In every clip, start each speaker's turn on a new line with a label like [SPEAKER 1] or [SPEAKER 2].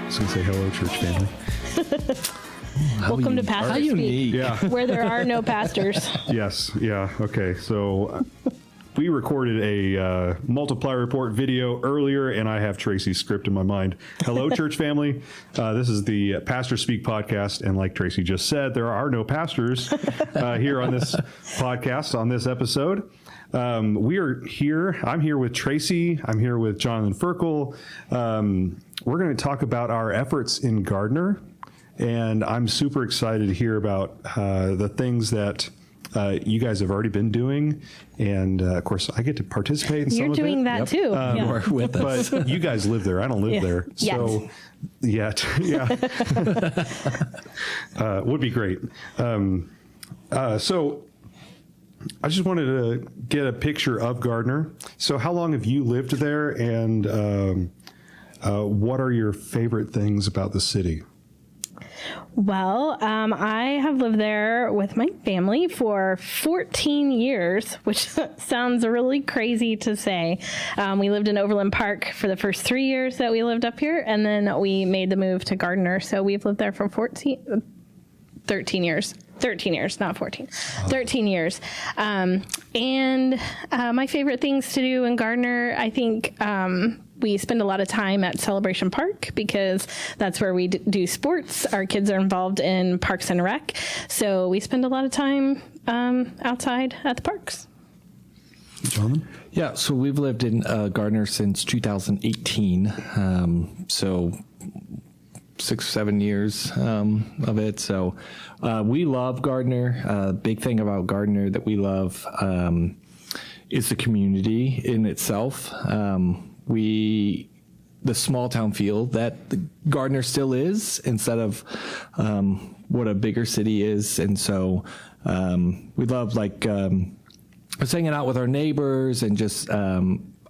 [SPEAKER 1] was going to say hello, church family.
[SPEAKER 2] Welcome to Pastor Speak, where there are no pastors.
[SPEAKER 1] Yes. Yeah. Okay. So we recorded a multiply report video earlier, and I have Tracy's script in my mind. Hello, church family. This is the Pastor Speak podcast, and like Tracy just said, there are no pastors here on this podcast on this episode. We are here. I'm here with Tracy. I'm here with Jonathan Ferkel. We're going to talk about our efforts in Gardner, and I'm super excited to hear about the things that you guys have already been doing, and of course, I get to participate in some of it.
[SPEAKER 2] You're doing that too.
[SPEAKER 3] You're with us.
[SPEAKER 1] But you guys live there. I don't live there. So, yet. Yeah. Would be great. So, I just wanted to get a picture of Gardner. So, how long have you lived there, and what are your favorite things about the city?
[SPEAKER 2] Well, I have lived there with my family for 14 years, which sounds really crazy to say. We lived in Overland Park for the first 3 years that we lived up here, and then we made the move to Gardner. So we've lived there for 13 years. 13 years, not 14. 13 years. And my favorite things to do in Gardner, I think we spend a lot of time at Celebration Park because that's where we do sports. Our kids are involved in Parks and Rec. So we spend a lot of time outside at the parks.
[SPEAKER 1] Jonathan?
[SPEAKER 3] Yeah, so we've lived in Gardner since 2018. So 6 or 7 years of it. So we love Gardner. Big thing about Gardner that we love is the community in itself. The small town feel that the Gardner still is instead of what a bigger city is. And so we love just hanging out with our neighbors and just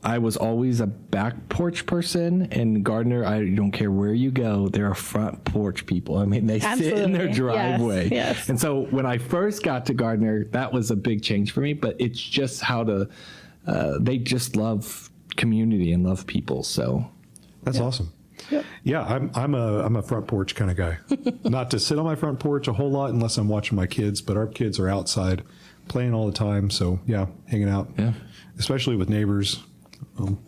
[SPEAKER 3] I was always a back porch person. In Gardner, I don't care where you go, there are front porch people. I mean, they sit in their driveway.
[SPEAKER 2] Yes.
[SPEAKER 3] And so when I first got to Gardner, that was a big change for me, but it's just they just love community and love people. So
[SPEAKER 1] that's awesome. Yep. Yeah, I'm a front porch kind of guy. Not to sit on my front porch a whole lot unless I'm watching my kids, but our kids are outside playing all the time. So yeah, hanging out. Yeah. Especially with neighbors.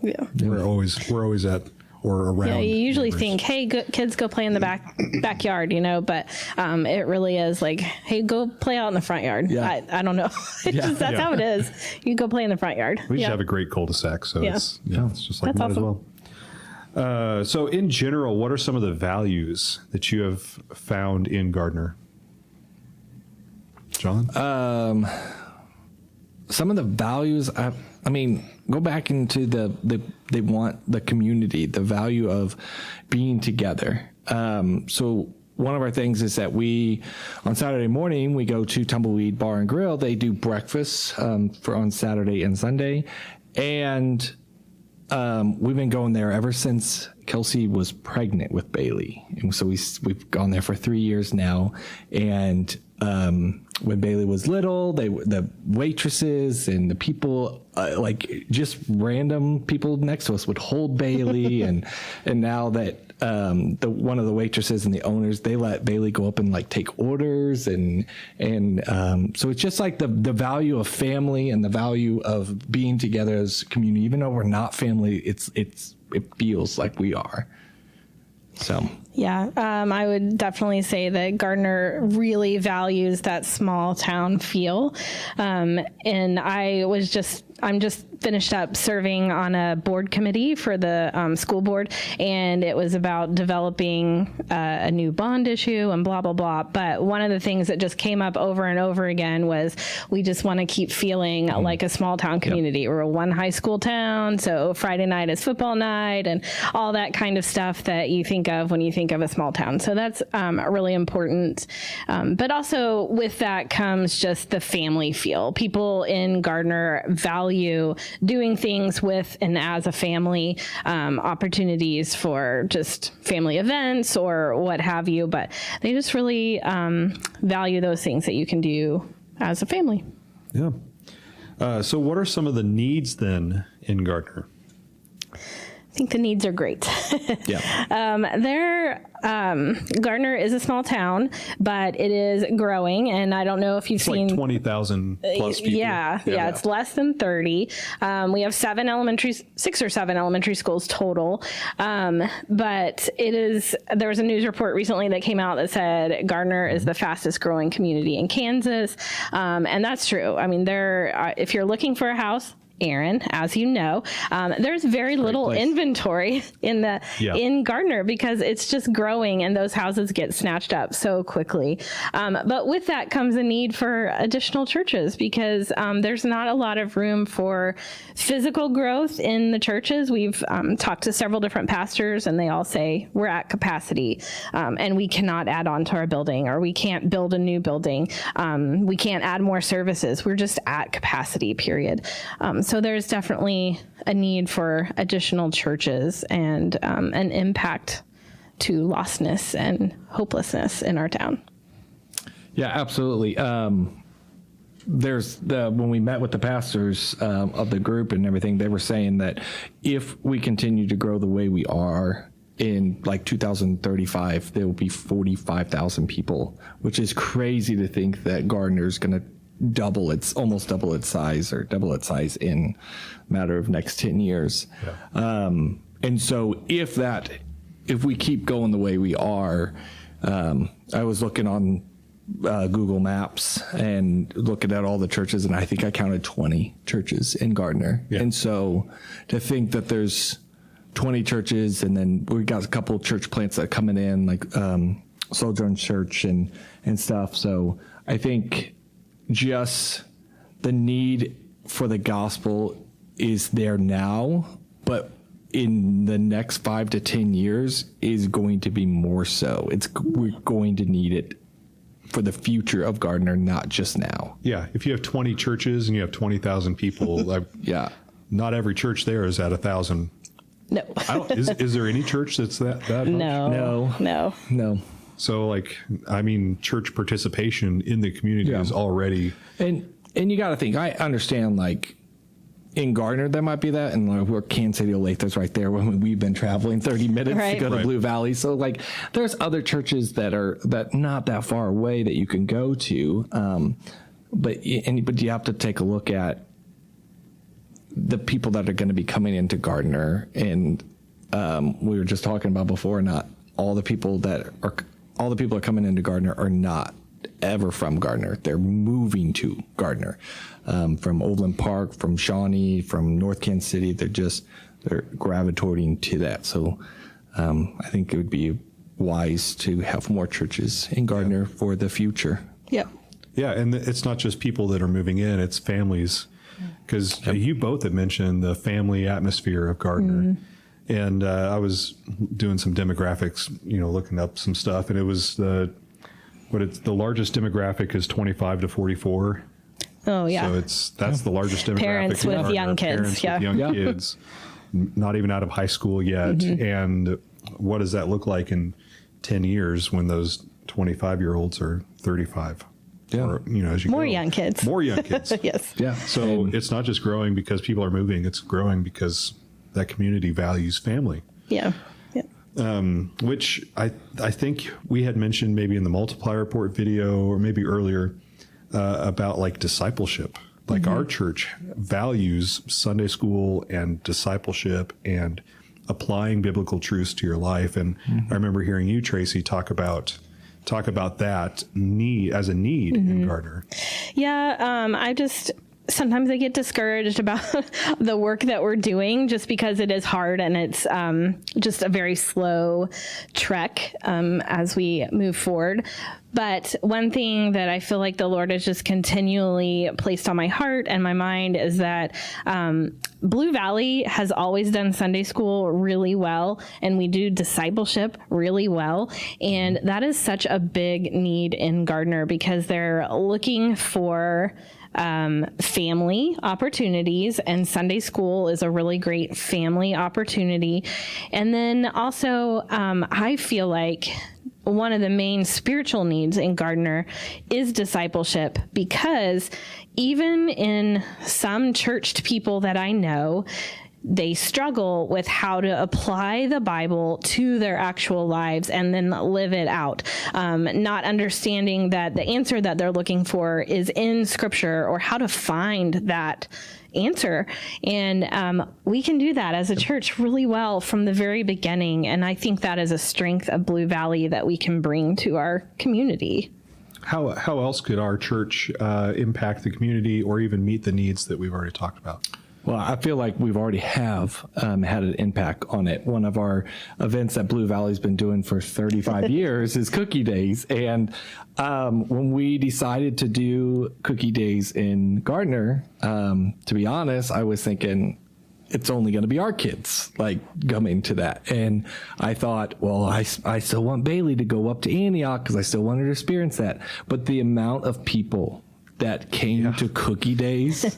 [SPEAKER 1] We're always at or around.
[SPEAKER 2] Yeah, you usually
[SPEAKER 1] neighbors.
[SPEAKER 2] think, hey, kids go play in the backyard, but it really is like, hey, go play out in the front yard. Yeah. I don't know. That's how it is. You go play in the front yard.
[SPEAKER 1] We just have a great cul-de-sac, so it's just like that awesome. As well. So in general, what are some of the values that you have found in Gardner? John?
[SPEAKER 3] Some of the values, I mean, go back into they want the community, the value of being together. So one of our things is that on Saturday morning, we go to Tumbleweed Bar and Grill. They do breakfast for on Saturday and Sunday. And we've been going there ever since Kelsey was pregnant with Bailey. And so we've gone there for 3 years now. And when Bailey was little, the waitresses and the people, just random people next to us would hold Bailey, and now that one of the waitresses and the owners, they let Bailey go up and take orders, and so it's just like the value of family and the value of being together as a community. Even though we're not family, it feels like we are. So.
[SPEAKER 2] Yeah, I would definitely say that Gardner really values that small town feel. And I'm just finished up serving on a board committee for the school board, and it was about developing a new bond issue and blah, blah, blah. But one of the things that just came up over and over again was we just want to keep feeling like a small town community. Yep. We're a one high school town, so Friday night is football night and all that kind of stuff that you think of when you think of a small town. So that's really important. But also with that comes just the family feel. People in Gardner value doing things with and as a family, opportunities for just family events or what have you, but they just really value those things that you can do as a family.
[SPEAKER 1] Yeah. So what are some of the needs then in Gardner?
[SPEAKER 2] think the needs are great.
[SPEAKER 3] Yeah.
[SPEAKER 2] Gardner is a small town, but it is growing, and I don't know if you've seen
[SPEAKER 1] like 20,000 plus people.
[SPEAKER 2] Yeah, it's less than 30. We have 6 or 7 elementary schools total. But there was a news report recently that came out that said Gardner is the fastest growing community in Kansas. And that's true. I mean, if you're looking for a house, Aaron, as you know, there's very little inventory in Gardner because it's just growing and those houses get snatched up so quickly. But with that comes a need for additional churches because there's not a lot of room for physical growth in the churches. We've talked to several different pastors and they all say we're at capacity and we cannot add on to our building, or we can't build a new building. We can't add more services. We're just at capacity, period. So there's definitely a need for additional churches and an impact to lostness and hopelessness in our town.
[SPEAKER 3] Yeah, absolutely. When we met with the pastors of the group and everything, they were saying that if we continue to grow the way we are in like 2035, there will be 45,000 people, which is crazy to think that Gardner's going to almost double its size in a matter of next 10 years. Yeah. And so if we keep going the way we are, I was looking on Google Maps and looking at all the churches, and I think I counted 20 churches in Gardner. Yeah. And so to think that there's 20 churches, and then we got a couple church plants that are coming in, like Sojourn Church and stuff. So I think just the need for the gospel is there now, but in the next 5 to 10 years is going to be more so. We're going to need it for the future of Gardner, not just now.
[SPEAKER 1] Yeah. If you have 20 churches and you have 20,000 people,
[SPEAKER 3] yeah,
[SPEAKER 1] not every church there is at 1,000.
[SPEAKER 2] No.
[SPEAKER 1] Is there any church that's that much?
[SPEAKER 2] No.
[SPEAKER 1] So, church participation in the community is already...
[SPEAKER 3] And you got to think, I understand, in Gardner, there might be that, and we're Kansas City, Olathe, right there when we've been traveling 30 minutes to go to Blue Valley. So, there's other churches that not that far away that you can go to. But you have to take a look at the people that are going to be coming into Gardner. And we were just talking about before, not all the people that are coming into Gardner are not ever from Gardner. They're moving to Gardner from Overland Park, from Shawnee, from North Kansas City. They're gravitating to that. So I think it would be wise to have more churches in Gardner for the future.
[SPEAKER 2] Yep.
[SPEAKER 1] Yeah, and it's not just people that are moving in; it's families. Because you both had mentioned the family atmosphere of Gardner. Mm-hmm. And I was doing some demographics, looking up some stuff, and it was the largest demographic is 25 to 44.
[SPEAKER 2] Oh yeah.
[SPEAKER 1] So that's the largest demographic.
[SPEAKER 2] Parents with young kids.
[SPEAKER 1] Kids, not even out of high school yet. Mm-hmm. And what does that look like in 10 years when those 25-year-olds are 35?
[SPEAKER 3] Yeah.
[SPEAKER 1] Or, as you
[SPEAKER 2] More
[SPEAKER 1] go.
[SPEAKER 2] young kids.
[SPEAKER 1] More young kids.
[SPEAKER 2] Yes.
[SPEAKER 3] Yeah.
[SPEAKER 1] So it's not just growing because people are moving; it's growing because that community values family.
[SPEAKER 2] Yeah.
[SPEAKER 1] Which I think we had mentioned maybe in the multiplier report video or maybe earlier about discipleship. Our church values Sunday school and discipleship and applying biblical truths to your life. And I remember hearing you, Tracy, talk about that need as a need in Gardner.
[SPEAKER 2] Yeah. Sometimes I get discouraged about the work that we're doing just because it is hard and it's just a very slow trek as we move forward. But one thing that I feel like the Lord has just continually placed on my heart and my mind is that Blue Valley has always done Sunday school really well, and we do discipleship really well. And that is such a big need in Gardner because they're looking for family opportunities, and Sunday school is a really great family opportunity. And then also, I feel like one of the main spiritual needs in Gardner is discipleship, because even in some churched people that I know, they struggle with how to apply the Bible to their actual lives and then live it out, not understanding that the answer that they're looking for is in Scripture, or how to find that answer. And we can do that as a church really well from the very beginning. And I think that is a strength of Blue Valley that we can bring to our community.
[SPEAKER 1] How else could our church impact the community or even meet the needs that we've already talked about?
[SPEAKER 3] Well, I feel like we've already had an impact on it. One of our events that Blue Valley's been doing for 35 years is Cookie Days. And when we decided to do Cookie Days in Gardner, to be honest, I was thinking, it's only going to be our kids like coming to that. And I thought, well, I still want Bailey to go up to Antioch because I still want her to experience that. But the amount of people that came to Cookie Days,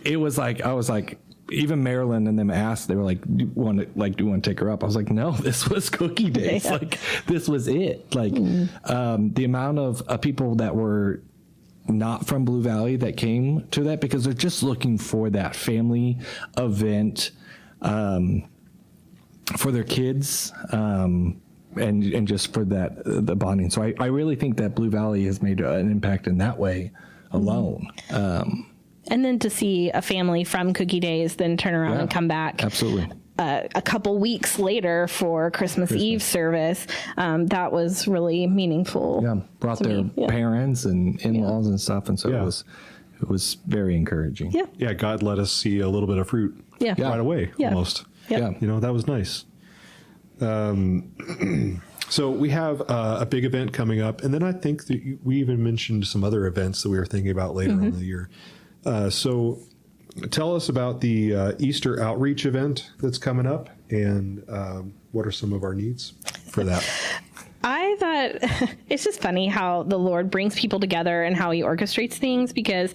[SPEAKER 3] it was like, I was like, even Marilyn and them asked, they were like, do you want to take her up? I was like, no, this was Cookie Days. Like, this was it. Like, the amount of people that were not from Blue Valley that came to that because they're just looking for that family event for their kids and just for that the bonding. So I really think that Blue Valley has made an impact in that way alone.
[SPEAKER 2] And then to see a family from Cookie Days then turn around and come back.
[SPEAKER 3] Absolutely.
[SPEAKER 2] A couple weeks later for Christmas Eve service, that was really meaningful.
[SPEAKER 3] Yeah, brought their parents and in-laws and stuff, and so it was very encouraging.
[SPEAKER 2] Yeah.
[SPEAKER 1] Yeah, God let us see a little bit of fruit right away, almost.
[SPEAKER 2] Yeah.
[SPEAKER 1] You know, that was nice. So we have a big event coming up, and then I think that we even mentioned some other events that we were thinking about later in the year. So tell us about the Easter outreach event that's coming up, and what are some of our needs for that?
[SPEAKER 2] I thought it's just funny how the Lord brings people together and how he orchestrates things, because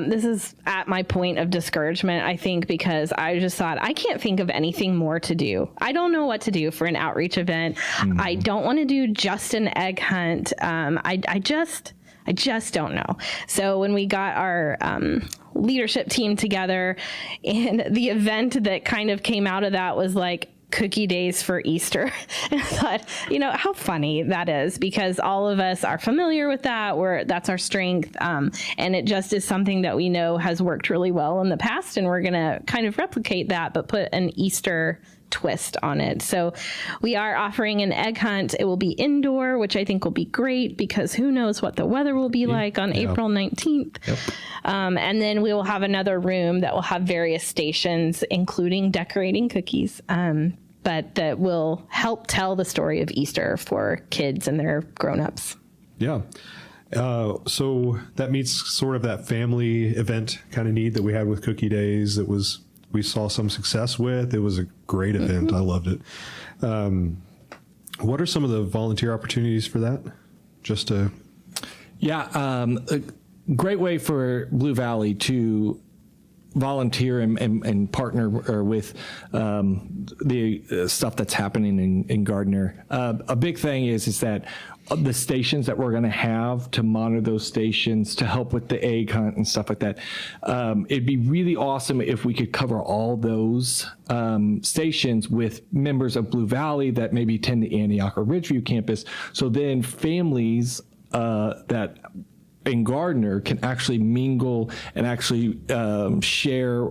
[SPEAKER 2] this is at my point of discouragement, I think, because I just thought, I can't think of anything more to do. I don't know what to do for an outreach event. I don't want to do just an egg hunt. I just don't know. So when we got our leadership team together, and the event that kind of came out of that was like Cookie Days for Easter. And I thought, you know, how funny that is, because all of us are familiar with that. That's our strength. And it just is something that we know has worked really well in the past. And we're going to kind of replicate that, but put an Easter twist on it. So we are offering an egg hunt. It will be indoor, which I think will be great, because who knows what the weather will be like on April 19th. Yep. And then we will have another room that will have various stations, including decorating cookies, but that will help tell the story of Easter for kids and their grown-ups.
[SPEAKER 1] Yeah. So that meets sort of that family event kind of need that we had with Cookie Days. We saw some success with. It was a great event. I loved it. What are some of the volunteer opportunities for that? Just to...
[SPEAKER 3] Yeah, a great way for Blue Valley to volunteer and partner with the stuff that's happening in Gardner. A big thing is that the stations that we're going to have to monitor those stations to help with the egg hunt and stuff like that. It'd be really awesome if we could cover all those stations with members of Blue Valley that maybe attend the Antioch or Ridgeview campus. So then families that in Gardner can actually mingle and actually share,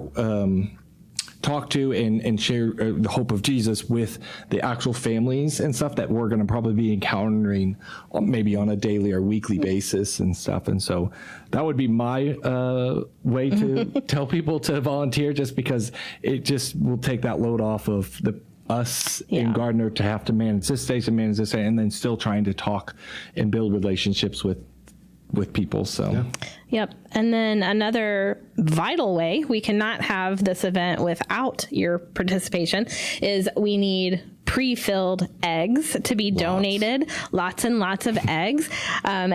[SPEAKER 3] talk to and share the hope of Jesus with the actual families and stuff that we're going to probably be encountering maybe on a daily or weekly basis and stuff. And so that would be my way to tell people to volunteer, just because it just will take that load off of us in Gardner to have to manage this station, and then still trying to talk and build relationships with people. So
[SPEAKER 2] Yep. And then another vital way we cannot have this event without your participation is we need pre-filled eggs to be donated, lots and lots of eggs.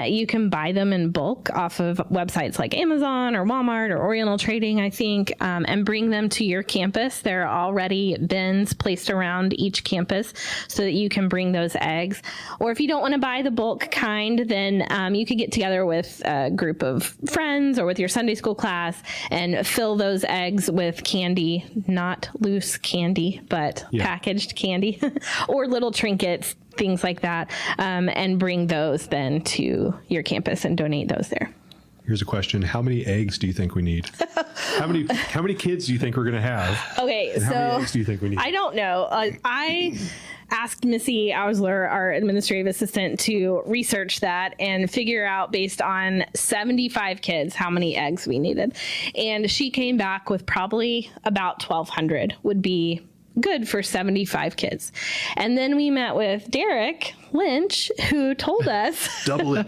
[SPEAKER 2] You can buy them in bulk off of websites like Amazon or Walmart or Oriental Trading, I think, and bring them to your campus. There are already bins placed around each campus so that you can bring those eggs. Or if you don't want to buy the bulk kind, then you could get together with a group of friends or with your Sunday school class and fill those eggs with candy, not loose candy, but packaged candy or little trinkets, things like that, and bring those then to your campus and donate those there.
[SPEAKER 1] Here's a question. How many eggs do you think we need? How many kids do you think we're going to have?
[SPEAKER 2] Okay,
[SPEAKER 1] and
[SPEAKER 2] so
[SPEAKER 1] how many eggs do you think we need?
[SPEAKER 2] I don't know. I asked Missy Ausler, our administrative assistant, to research that and figure out, based on 75 kids, how many eggs we needed. And she came back with probably about 1,200 would be good for 75 kids. And then we met with Derek Lynch, who told us
[SPEAKER 1] Double it.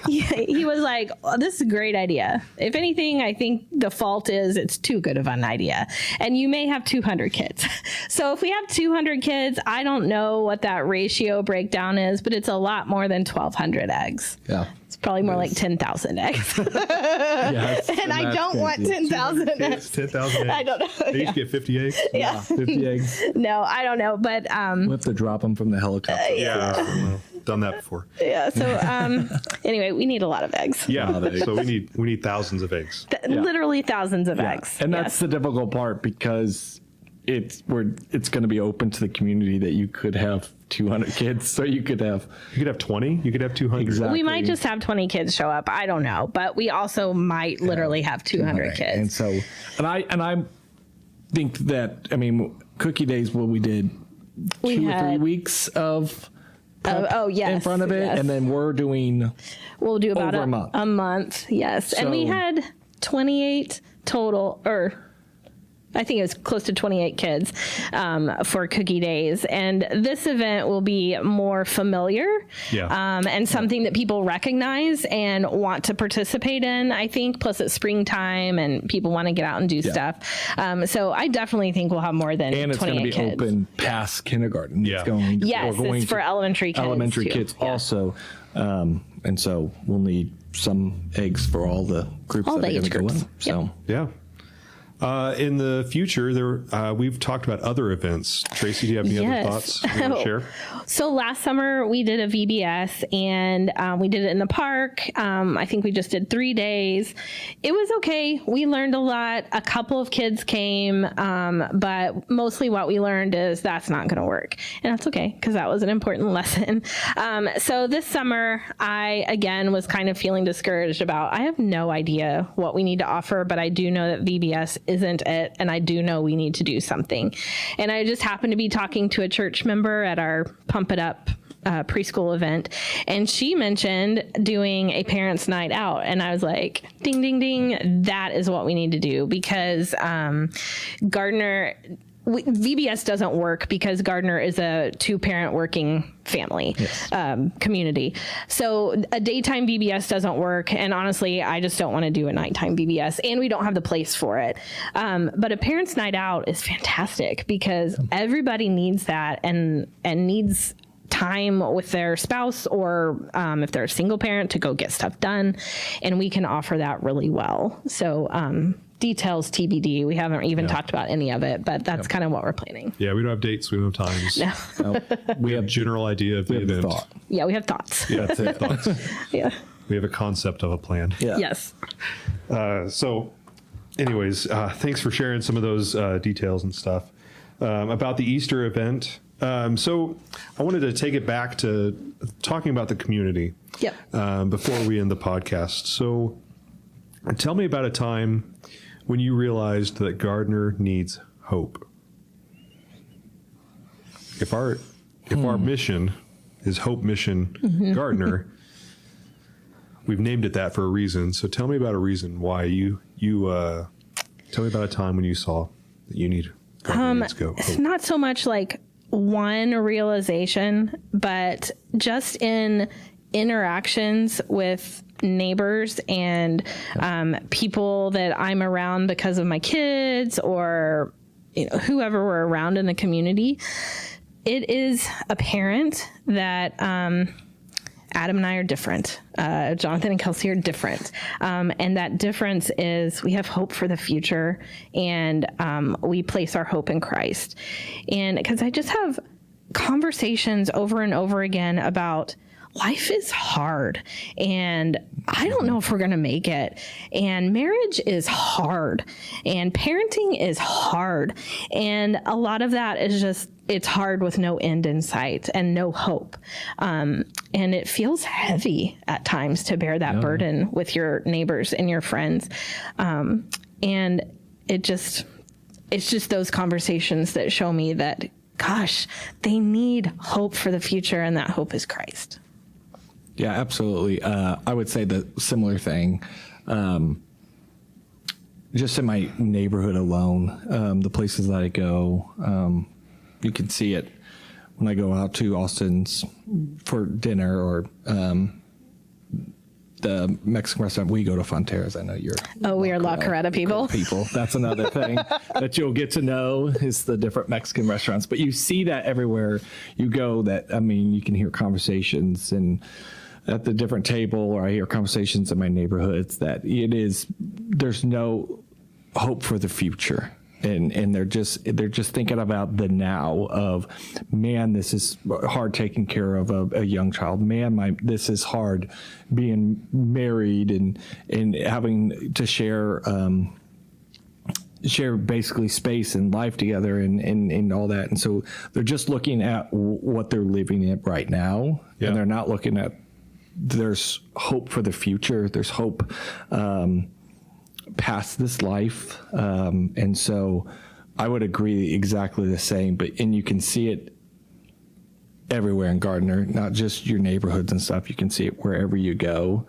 [SPEAKER 2] he was like, oh, this is a great idea. If anything, I think the fault is it's too good of an idea. And you may have 200 kids. So if we have 200 kids, I don't know what that ratio breakdown is, but it's a lot more than 1,200 eggs.
[SPEAKER 3] Yeah.
[SPEAKER 2] It's probably more like 10,000 eggs.
[SPEAKER 3] Yes,
[SPEAKER 2] and I don't want 10,000 eggs.
[SPEAKER 1] 10,000 eggs.
[SPEAKER 2] I don't know.
[SPEAKER 1] They each get 50 eggs?
[SPEAKER 2] Yeah.
[SPEAKER 3] 50 eggs.
[SPEAKER 2] No, I don't know. But
[SPEAKER 3] We'll have to drop them from the helicopter.
[SPEAKER 1] Yeah. Done that before.
[SPEAKER 2] yeah. So anyway, we need a lot going
[SPEAKER 1] Yeah. So we need thousands of eggs.
[SPEAKER 2] Literally thousands of eggs.
[SPEAKER 3] And that's the difficult part, because it's going to be open to the community that you could have 200 kids. So you could have
[SPEAKER 1] 20. You could have 200.
[SPEAKER 3] Exactly.
[SPEAKER 2] We might just have 20 kids show up. I don't know, but we also might literally have 200 kids.
[SPEAKER 3] And so, and I think that, I mean, Cookie Days, what we did, 2 or 3 weeks of prep
[SPEAKER 2] yes,
[SPEAKER 3] in front of it,
[SPEAKER 2] yes.
[SPEAKER 3] and then we'll do about
[SPEAKER 2] a month. Yes, and we had 28 total, or I think it was close to 28 kids for Cookie Days. And this event will be more familiar and something that people recognize and want to participate in, I think. Plus, it's springtime and people want to get out and do stuff. So I definitely think we'll have more than 28 kids.
[SPEAKER 3] And it's going to be open past kindergarten.
[SPEAKER 1] Yeah.
[SPEAKER 2] It's for elementary kids.
[SPEAKER 3] Elementary
[SPEAKER 2] too.
[SPEAKER 3] kids also. And so we'll need some eggs for all the groups
[SPEAKER 2] All
[SPEAKER 3] that
[SPEAKER 2] the
[SPEAKER 3] are going
[SPEAKER 2] age
[SPEAKER 3] to go in.
[SPEAKER 2] groups.
[SPEAKER 3] So.
[SPEAKER 1] Yeah. In the future, we've talked about other events. Tracy, do you have any other thoughts you want to share?
[SPEAKER 2] So last summer we did a VBS, and we did it in the park. I think we just did 3 days. It was okay. We learned a lot. A couple of kids came, but mostly what we learned is that's not going to work. And that's okay, because that was an important lesson. So this summer, I, again, was kind of feeling discouraged about, I have no idea what we need to offer, but I do know that VBS isn't it, and I do know we need to do something. And I just happened to be talking to a church member at our Pump It Up preschool event, and she mentioned doing a parents' night out, and I was like, ding, ding, ding, that is what we need to do, because Gardner... VBS doesn't work because Gardner is a 2-parent working family community. So a daytime VBS doesn't work. And honestly, I just don't want to do a nighttime VBS, and we don't have the place for it. But a parents' night out is fantastic because everybody needs that and needs time with their spouse, or if they're a single parent, to go get stuff done. And we can offer that really well. So, details TBD. We haven't even talked about any of it, but that's kind of what we're planning.
[SPEAKER 1] Yeah, we don't have dates. We don't have times.
[SPEAKER 2] No.
[SPEAKER 1] We have general idea of the event.
[SPEAKER 3] Thought.
[SPEAKER 2] Yeah, we have thoughts.
[SPEAKER 1] Yeah, that's it. Thoughts.
[SPEAKER 2] Yeah.
[SPEAKER 1] We have a concept of a plan.
[SPEAKER 3] Yeah.
[SPEAKER 2] Yes.
[SPEAKER 1] So anyways, thanks for sharing some of those details and stuff about the Easter event. So I wanted to take it back to talking about the community before we end the podcast. So tell me about a time when you realized that Gardner needs hope. If our mission is Hope Mission Gardner, we've named it that for a reason. So tell me about a reason why you tell me about a time when you saw that you need Gardner needs hope.
[SPEAKER 2] It's not so much like one realization, but just in interactions with neighbors and people that I'm around because of my kids, or whoever we're around in the community, it is apparent that Adam and I are different. Jonathan and Kelsey are different. And that difference is we have hope for the future, and we place our hope in Christ. And because I just have conversations over and over again about life is hard, and I don't know if we're going to make it, and marriage is hard, and parenting is hard. And a lot of that is just, it's hard with no end in sight and no hope. And it feels heavy at times to bear that burden with your neighbors and your friends. And it's just those conversations that show me that, gosh, they need hope for the future, and that hope is Christ.
[SPEAKER 3] Yeah, absolutely. I would say the similar thing. Just in my neighborhood alone, the places that I go, you can see it when I go out to Austin's for dinner, or the Mexican restaurant we go to, Fonterra's. I know you're.
[SPEAKER 2] Oh, we are La Carreta people.
[SPEAKER 3] That's another thing that you'll get to know, is the different Mexican restaurants. But you see that everywhere you go. You can hear conversations and at the different table, or I hear conversations in my neighborhoods that there's no hope for the future. And they're just thinking about the now of, man, this is hard taking care of a young child. Man, this is hard being married and having to share basically space and life together and all that. And so they're just looking at what they're living in right now, and they're not looking at, there's hope for the future. There's hope past this life. And so I would agree exactly the same, and you can see it everywhere in Gardner, not just your neighborhoods and stuff. You can see it wherever you go.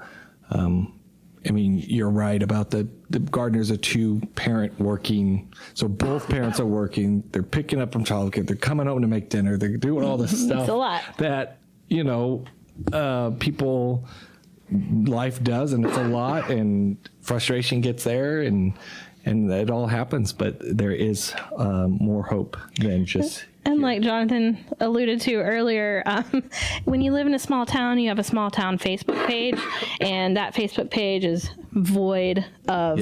[SPEAKER 3] You're right about the Gardner's a 2-parent working. So both parents are working. They're picking up from childcare. They're coming home to make dinner. They're doing all this stuff.
[SPEAKER 2] It's a lot.
[SPEAKER 3] That, people, life does, and it's a lot, and frustration gets there, and it all happens, but there is more hope than just.
[SPEAKER 2] And like Jonathan alluded to earlier, when you live in a small town, you have a small town Facebook page, and that Facebook page is void of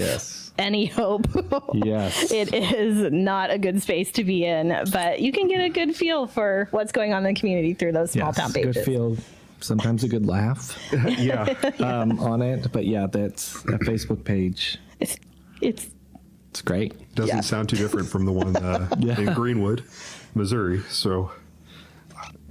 [SPEAKER 2] any hope.
[SPEAKER 3] Yes.
[SPEAKER 2] It is not a good space to be in, but you can get a good feel for what's going on in the community through those small town pages.
[SPEAKER 3] Good feel. Sometimes a good laugh on it. But that's a Facebook page.
[SPEAKER 2] It's
[SPEAKER 3] great.
[SPEAKER 1] Doesn't sound too different from the one in Greenwood, Missouri. So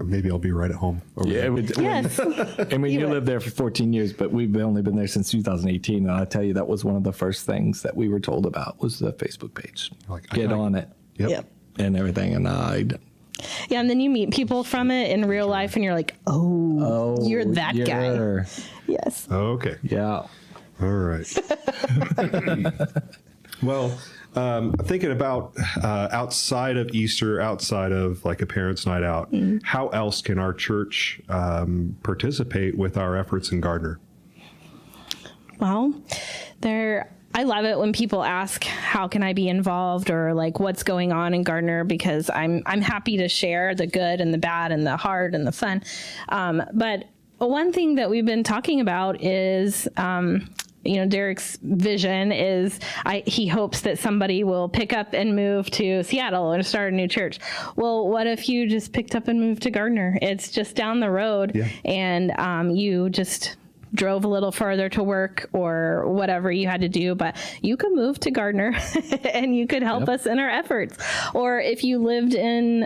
[SPEAKER 1] maybe I'll be right at home.
[SPEAKER 2] Yes.
[SPEAKER 3] You lived there for 14 years, but we've only been there since 2018. And I'll tell you, that was one of the first things that we were told about was the Facebook page. Get on it.
[SPEAKER 1] Yep.
[SPEAKER 3] And everything. And
[SPEAKER 2] yeah, and then you meet people from it in real life, and you're like, oh you're that guy. Yes.
[SPEAKER 1] Okay.
[SPEAKER 3] Yeah.
[SPEAKER 1] All right. Well, thinking about outside of Easter, outside of like a parents' night out, how else can our church participate with our efforts in Gardner?
[SPEAKER 2] Well, I love it when people ask, how can I be involved, or like what's going on in Gardner, because I'm happy to share the good and the bad and the hard and the fun. But one thing that we've been talking about is, Derek's vision is he hopes that somebody will pick up and move to Seattle and start a new church. Well, what if you just picked up and moved to Gardner? It's just down the road, and you just drove a little farther to work or whatever you had to do, but you could move to Gardner and you could help us in our efforts. Or if you lived in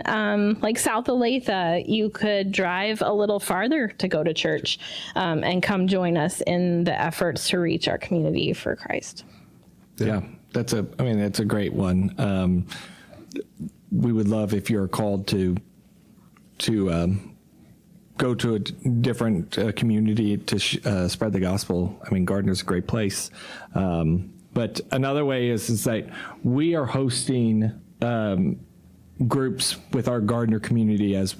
[SPEAKER 2] like South Olathe, you could drive a little farther to go to church and come join us in the efforts to reach our community for Christ.
[SPEAKER 3] Yeah, that's a great one. We would love if you're called to go to a different community to spread the gospel. Gardner's a great place. But another way is that we are hosting groups with our Gardner community as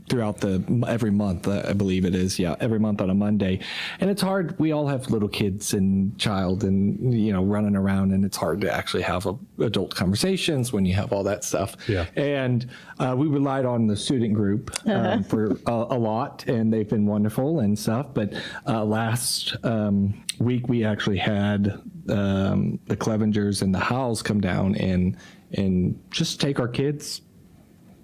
[SPEAKER 3] throughout every month, I believe it is. Yeah, every month on a Monday. And it's hard. We all have little kids and child and, running around, and it's hard to actually have adult conversations when you have all that stuff.
[SPEAKER 1] Yeah.
[SPEAKER 3] And we relied on the student group for a lot, and they've been wonderful and stuff. But last week, we actually had the Clevengers and the Howells come down and just take our kids,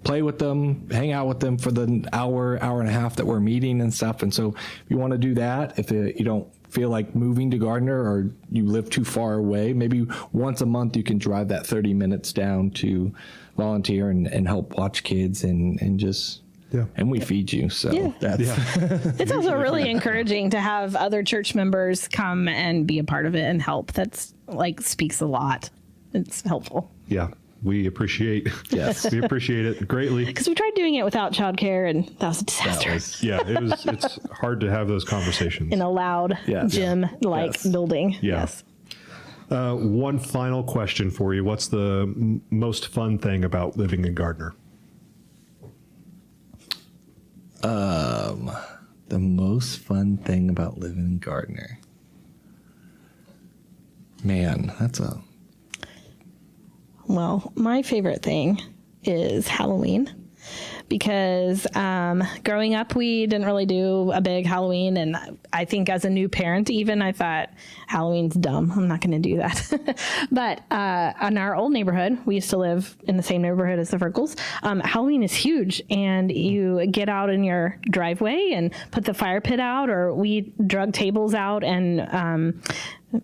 [SPEAKER 3] play with them, hang out with them for the hour and a half that we're meeting and stuff. And so if you want to do that, if you don't feel like moving to Gardner or you live too far away, maybe once a month you can drive that 30 minutes down to volunteer and help watch kids and just...
[SPEAKER 1] Yeah.
[SPEAKER 3] And we feed you, so that's...
[SPEAKER 2] It's also really encouraging to have other church members come and be a part of it and help. That's speaks a lot. It's helpful.
[SPEAKER 1] Yeah. We appreciate it greatly.
[SPEAKER 2] Because we tried doing it without childcare, and that was a disaster.
[SPEAKER 1] It's hard to have those conversations
[SPEAKER 2] in a loud gym-like building.
[SPEAKER 1] Yeah.
[SPEAKER 2] Yes.
[SPEAKER 1] One final question for you. What's the most fun thing about living in Gardner?
[SPEAKER 3] The most fun thing about living in Gardner. Man,
[SPEAKER 2] Well, my favorite thing is Halloween, because growing up, we didn't really do a big Halloween. And I think as a new parent, even, I thought Halloween's dumb. I'm not going to do that. But in our old neighborhood, we used to live in the same neighborhood as the Ferkels. Halloween is huge, and you get out in your driveway and put the fire pit out, or we drug tables out and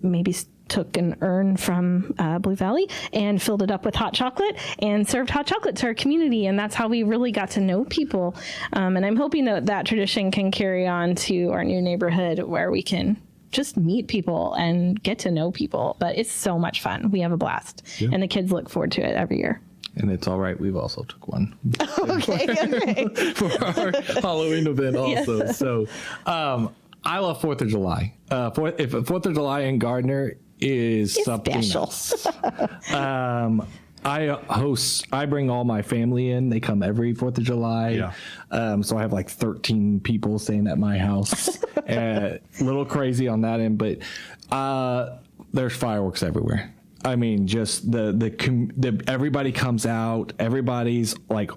[SPEAKER 2] maybe took an urn from Blue Valley and filled it up with hot chocolate and served hot chocolate to our community. And that's how we really got to know people. And I'm hoping that tradition can carry on to our new neighborhood, where we can just meet people and get to know people. But it's so much fun. We have a blast. Yeah. And the kids look forward to it every year.
[SPEAKER 3] And it's all right. We've also took one.
[SPEAKER 2] Okay.
[SPEAKER 3] For our Halloween event also.
[SPEAKER 2] Yes.
[SPEAKER 3] So I love 4th of July. If 4th of July in Gardner is
[SPEAKER 2] it's
[SPEAKER 3] something
[SPEAKER 2] special.
[SPEAKER 3] Else. I bring all my family in. They come every 4th of July.
[SPEAKER 1] Yeah.
[SPEAKER 3] So I have 13 people staying at my house. A little crazy on that end, but there's fireworks everywhere. I mean, just the everybody comes out. Everybody's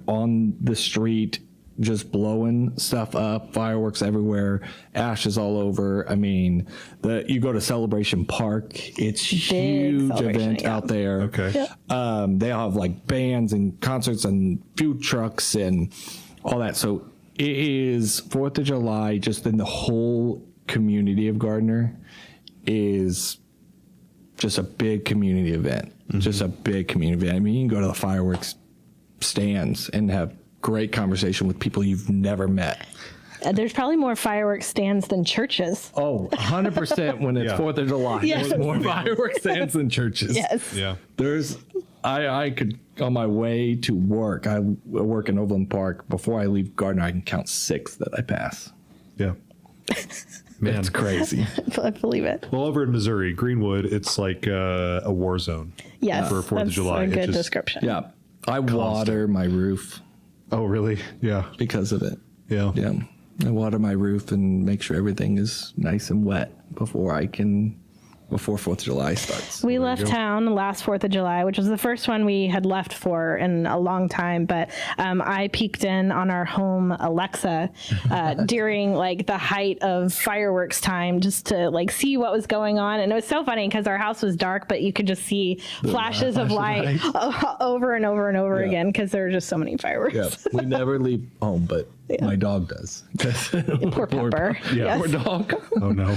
[SPEAKER 3] on the street, just blowing stuff up, fireworks everywhere, ashes all over. I mean, you go to Celebration Park, it's huge event out there.
[SPEAKER 1] Okay.
[SPEAKER 2] Yep.
[SPEAKER 3] They all have bands and concerts and food trucks and all that. So it is 4th of July, just in the whole community of Gardner, is just a big community event. Mm-hmm. Just a big community event. I mean, you can go to the fireworks stands and have great conversation with people you've never met.
[SPEAKER 2] There's probably more fireworks stands than churches.
[SPEAKER 3] Oh, 100% when it's 4th of July.
[SPEAKER 2] Yes.
[SPEAKER 3] There's more fireworks stands than churches.
[SPEAKER 2] Yes.
[SPEAKER 1] Yeah.
[SPEAKER 3] I could, on my way to work, I work in Overland Park. Before I leave Gardner, I can count 6 that I pass.
[SPEAKER 1] Yeah. Man,
[SPEAKER 3] it's crazy.
[SPEAKER 2] I believe it.
[SPEAKER 1] Well, over in Missouri, Greenwood, it's like a war zone.
[SPEAKER 2] Yes.
[SPEAKER 1] For 4th of July.
[SPEAKER 2] That's a good description.
[SPEAKER 3] Yeah. I water my roof.
[SPEAKER 1] Oh, really? Yeah.
[SPEAKER 3] Because of it.
[SPEAKER 1] Yeah.
[SPEAKER 3] Yeah. I water my roof and make sure everything is nice and wet before 4th of July starts.
[SPEAKER 2] We left town last 4th of July, which was the first one we had left for in a long time. But I peeked in on our home Alexa during the height of fireworks time, just to see what was going on. And it was so funny because our house was dark, but you could just see flashes of light over and over and over again, because there were just so many fireworks.
[SPEAKER 3] Yeah. We never leave home, but my dog does.
[SPEAKER 2] Poor Pepper.
[SPEAKER 1] Yeah.
[SPEAKER 3] Poor dog.
[SPEAKER 1] Oh, no.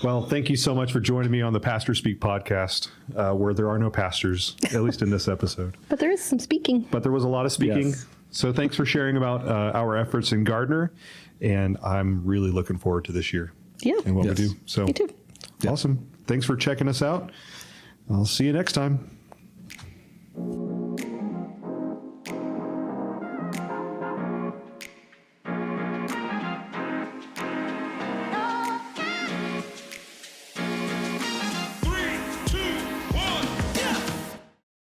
[SPEAKER 1] Well, thank you so much for joining me on the Pastor Speak podcast, where there are no pastors, at least in this episode.
[SPEAKER 2] But there is some speaking.
[SPEAKER 1] But there was a lot of speaking.
[SPEAKER 3] Yes.
[SPEAKER 1] So thanks for sharing about our efforts in Gardner. And I'm really looking forward to this year.
[SPEAKER 2] Yeah.
[SPEAKER 1] And what we do. So
[SPEAKER 2] Me too.
[SPEAKER 1] Awesome. Thanks for checking us out. I'll see you next time.